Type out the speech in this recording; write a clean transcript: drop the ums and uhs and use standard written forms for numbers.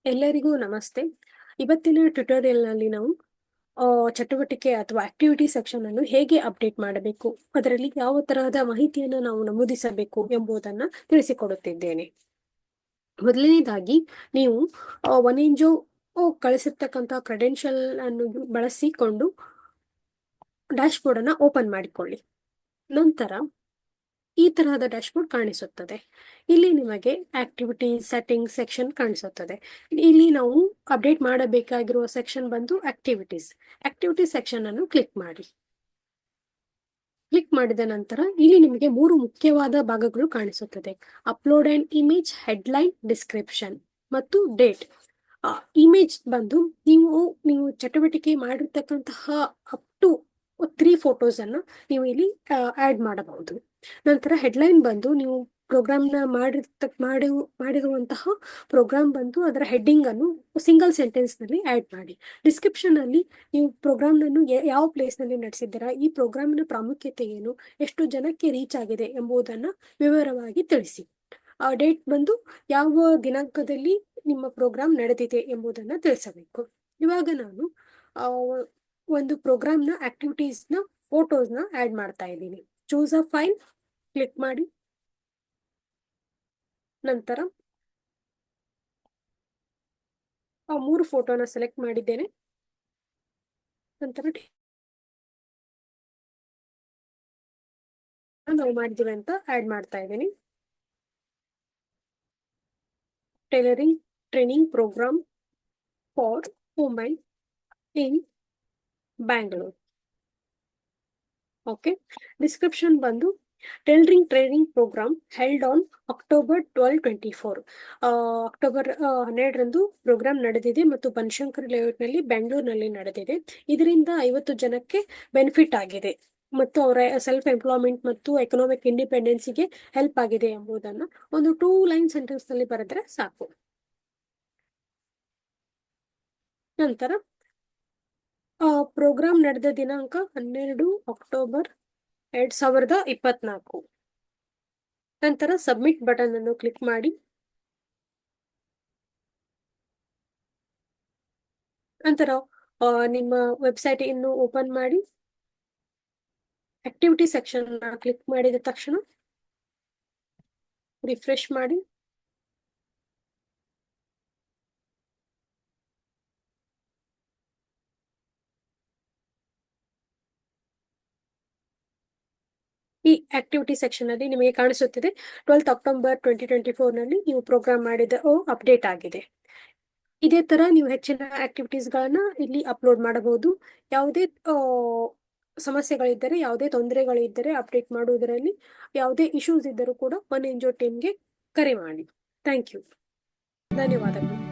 ಎಲ್ಲರಿಗೂ ನಮಸ್ತೆ. ಇವತ್ತಿನ ಟ್ಯುಟೋರಿಯಲ್‌ನಲ್ಲಿ ನಾವು ಚಟುವಟಿಕೆ ಅಥವಾ ಆಕ್ಟಿವಿಟಿ ಸೆಕ್ಷನ್ ಅನ್ನು ಹೇಗೆ ಅಪ್ಡೇಟ್ ಮಾಡಬೇಕು, ಅದರಲ್ಲಿ ಯಾವ ತರಹದ ಮಾಹಿತಿಯನ್ನು ನಾವು ನಮೂದಿಸಬೇಕು ಎಂಬುದನ್ನು ತಿಳಿಸಿಕೊಡುತ್ತಿದ್ದೇನೆ. ಮೊದಲನೇದಾಗಿ ನೀವು ಒನೆಂಜೋ ಕಳಿಸಿರ್ತಕ್ಕಂಥ ಕ್ರೆಡೆನ್ಷಿಯಲ್ ಅನ್ನು ಬಳಸಿಕೊಂಡು ಡ್ಯಾಶ್ಬೋರ್ಡ್ ಅನ್ನು ಓಪನ್ ಮಾಡಿಕೊಳ್ಳಿ. ನಂತರ ಈ ತರಹದ ಡ್ಯಾಶ್ಬೋರ್ಡ್ ಕಾಣಿಸುತ್ತದೆ. ಇಲ್ಲಿ ನಿಮಗೆ ಆಕ್ಟಿವಿಟಿ ಸೆಟ್ಟಿಂಗ್ ಸೆಕ್ಷನ್ ಕಾಣಿಸುತ್ತದೆ. ಇಲ್ಲಿ ನಾವು ಅಪ್ಡೇಟ್ ಮಾಡಬೇಕಾಗಿರುವ ಸೆಕ್ಷನ್ ಬಂದು ಆಕ್ಟಿವಿಟಿ ಸೆಕ್ಷನ್ ಅನ್ನು ಕ್ಲಿಕ್ ಮಾಡಿ. ಕ್ಲಿಕ್ ಮಾಡಿದ ನಂತರ ಇಲ್ಲಿ ನಿಮಗೆ 3 ಮುಖ್ಯವಾದ ಭಾಗಗಳು ಕಾಣಿಸುತ್ತದೆ: upload and image, headline, description ಮತ್ತು ಡೇಟ್. ಇಮೇಜ್ ಬಂದು ನೀವು ಚಟುವಟಿಕೆ ಮಾಡಿರ್ತಕ್ಕಂತಹ ಅಪ್ ಟು 3 ಫೋಟೋಸ್ ಅನ್ನು ನೀವು ಇಲ್ಲಿ ಆಡ್ ಮಾಡಬಹುದು. ನಂತರ ಹೆಡ್ಲೈನ್ ಬಂದು ನೀವು ಪ್ರೋಗ್ರಾಮ್ನ ಮಾಡಿರುವಂತಹ ಪ್ರೋಗ್ರಾಮ್ ಬಂದು ಅದರ ಹೆಡ್ಡಿಂಗ್ ಅನ್ನು ಸಿಂಗಲ್ ಸೆಂಟೆನ್ಸ್ ನಲ್ಲಿ ಆಡ್ ಮಾಡಿ. ಡಿಸ್ಕ್ರಿಪ್ಷನ್ ಅಲ್ಲಿ ನೀವು ಪ್ರೋಗ್ರಾಮ್ನನ್ನು ಯಾವ ಪ್ಲೇಸ್ ನಲ್ಲಿ ನಡೆಸಿದ್ದೀರಾ, ಈ ಪ್ರೋಗ್ರಾಮ್ನ ಪ್ರಾಮುಖ್ಯತೆ ಏನು, ಎಷ್ಟು ಜನಕ್ಕೆ ರೀಚ್ ಆಗಿದೆ ಎಂಬುದನ್ನು ವಿವರವಾಗಿ ತಿಳಿಸಿ. ಡೇಟ್ ಬಂದು ಯಾವ ದಿನಾಂಕದಲ್ಲಿ ನಿಮ್ಮ ಪ್ರೋಗ್ರಾಮ್ ನಡೆದಿದೆ ಎಂಬುದನ್ನು ತಿಳಿಸಬೇಕು. ಇವಾಗ ನಾನು ಒಂದು ಪ್ರೋಗ್ರಾಮ್ನ ಆಕ್ಟಿವಿಟೀಸ್ನ ಫೋಟೋಸ್ನ ಆಡ್ ಮಾಡ್ತಾ ಇದ್ದೀನಿ. ಚೂಸ್ ಅ ಫೈಲ್ ಕ್ಲಿಕ್ ಮಾಡಿ. ನಂತರ 3 ಫೋಟೋನ ಸೆಲೆಕ್ಟ್ ಮಾಡಿದ್ದೇನೆ. ನಂತರ ನಾವು ಮಾಡಿದ್ದೀವಿ ಅಂತ ಆಡ್ ಮಾಡ್ತಾ ಇದ್ದೀನಿ. Tailoring training program for women in Bangalore. Okay. Description ಬಂದು tailoring training program held on October 12-24. October 12ರಂದು ಪ್ರೋಗ್ರಾಮ್ ನಡೆದಿದೆ ಮತ್ತು ಬನಶಂಕರಿ ಲೇಔಟ್ನಲ್ಲಿ ಬೆಂಗಳೂರಿನಲ್ಲಿ ನಡೆದಿದೆ. ಇದರಿಂದ 50 ಜನಕ್ಕೆ ಬೆನಿಫಿಟ್ ಆಗಿದೆ ಮತ್ತು ಅವರ ಸೆಲ್ಫ್ ಎಂಪ್ಲಾಯ್ಮೆಂಟ್ ಮತ್ತು ಎಕನಾಮಿಕ್ ಇಂಡಿಪೆಂಡೆನ್ಸಿಗೆ ಹೆಲ್ಪ್ ಆಗಿದೆ ಎಂಬುದನ್ನು ಒಂದು 2 ಲೈನ್ ಸೆಂಟೆನ್ಸ್ ನಲ್ಲಿ ಬರೆದ್ರೆ ಸಾಕು. ನಂತರ ಪ್ರೋಗ್ರಾಮ್ ನಡೆದ ದಿನಾಂಕ 12 ಅಕ್ಟೋಬರ್ 2024. ನಂತರ ಸಬ್ಮಿಟ್ ಬಟನ್ ಅನ್ನು ಕ್ಲಿಕ್ ಮಾಡಿ. ನಂತರ ನಿಮ್ಮ ವೆಬ್ಸೈಟ್ ಇನ್ನು ಓಪನ್ ಮಾಡಿ ಆಕ್ಟಿವಿಟಿ ಸೆಕ್ಷನ್ ಕ್ಲಿಕ್ ಮಾಡಿದ ತಕ್ಷಣ ರಿಫ್ರೆಶ್ ಮಾಡಿ. ಈ ಆಕ್ಟಿವಿಟಿ ಸೆಕ್ಷನ್ ಅಲ್ಲಿ ನಿಮಗೆ ಕಾಣಿಸುತ್ತಿದೆ 12 ಅಕ್ಟೋಬರ್ 2024 ನಲ್ಲಿ ನೀವು ಪ್ರೋಗ್ರಾಮ್ ಮಾಡಿದ ಅಪ್ಡೇಟ್ ಆಗಿದೆ. ಇದೇ ತರ ನೀವು ಹೆಚ್ಚಿನ ಆಕ್ಟಿವಿಟೀಸ್ ಗಳನ್ನ ಇಲ್ಲಿ ಅಪ್ಲೋಡ್ ಮಾಡಬಹುದು. ಯಾವುದೇ ಸಮಸ್ಯೆಗಳಿದ್ದರೆ, ಯಾವುದೇ ತೊಂದರೆಗಳಿದ್ದರೆ ಅಪ್ಡೇಟ್ ಮಾಡುವುದರಲ್ಲಿ ಯಾವುದೇ ಇಶ್ಯೂಸ್ ಇದ್ದರೂ ಕೂಡ ಒನೆಂಜೋ ಟೀಮ್ಗೆ ಕರೆ ಮಾಡಿ. Thank you. ಧನ್ಯವಾದಗಳು.